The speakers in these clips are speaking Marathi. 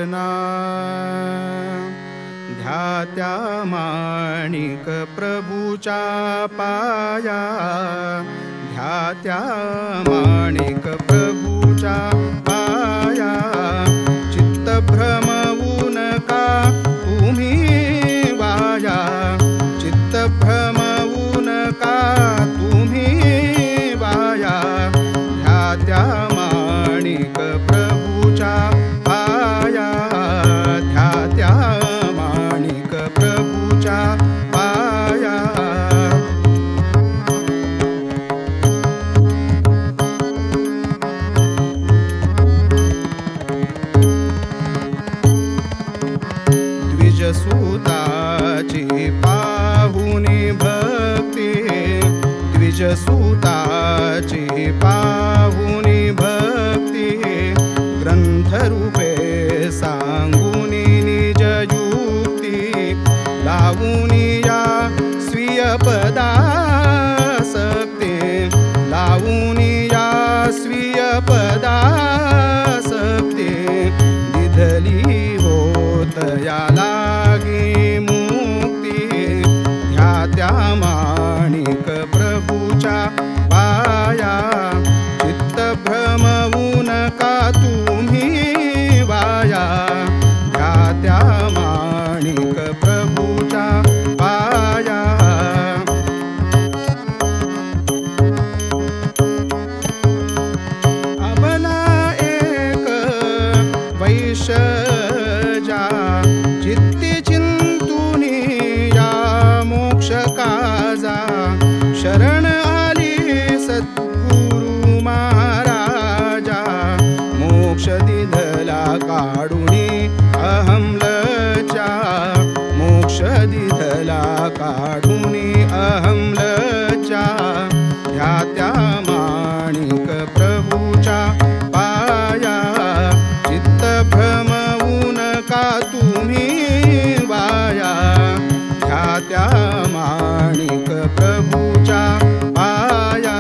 चरणा ध्यात्या माणिक प्रभूच्या पाया ध्यात्या माणिक प्रभूच्या पाया चित्त भ्रमवू नका तुम्ही वाया चित्त भ्रमवू नका तुम्ही वाया ध्यात्या माणिक प्रभूच्या पाया ध्यात्या माणिक प्रभूच्या पाया द्विजसुताची पाहुनी भक्ती द्विजसुताची पाहुनी भक्ती ग्रंथरूपे सांगुनी निज युक्ती लावुनी या स्वीय पदासक्ती लावुनी या स्वीय पदासक्ती दिधली होत या लागी मुक्ती ध्यात्या माणिक प्रभूच्या पाया चित्त भ्रमवू नका तुम्ही वाया ध्यात्या माणिक प्रभूच्या पाया अबला एक वैशजा चित्ती चिंतुनी या मोक्ष काजा शरण आली सद्गुरु महाराजा मोक्ष दिधला काढुनी अहम लज्जा मोक्ष दिधला काढुनी अहम लज्जा ध्यात्या माणिक प्रभूच्या पाया चित्त भ्रमवू नका तुम्ही वाया ध्यात्या माणिक प्रभूच्या पाया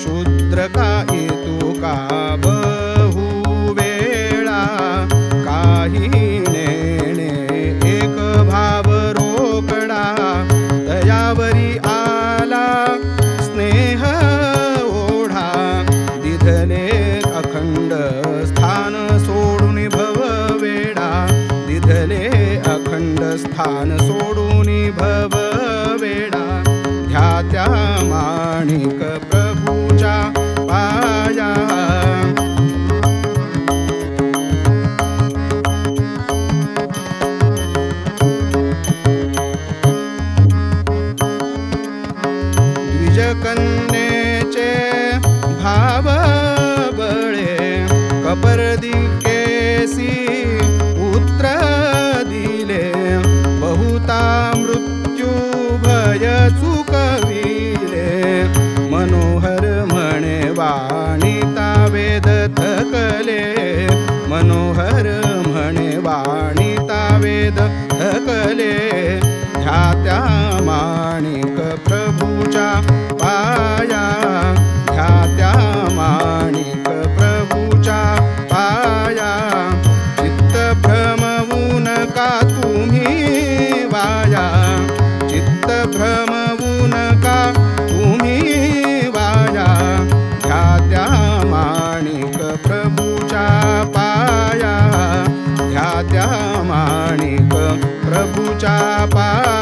शूद्र का येतो का बहु वेळा काही नेणे एक भाव रोकडा दयावरी आला स्नेह ओढा दिधले अखंड स्थान सोडून भव वेडा दिधले अखंड स्थान सोडून भव वेडा ध्यात्या माणिक प्रभूच्या पाया द्विजकन्येचे भाव बळे कपर्दी केसी पुत्र दिले बहुता मृत्यू भय चुकविले मनोहर म्हणे वाणिता वेद थकले मनोहर म्हणे वाणिता वेद थकले ध्यात्या माणिक प्रभूच्या पाया ध्यात्या माणिक प्रभूच्या पाया चित्त भ्रमवू नका तुम्ही वाया चित्त भ्रमवू नका तुम्ही वाया ध्यात्या माणिक प्रभूच्या पाया ध्यात्या माणिक प्रभूच्या पाया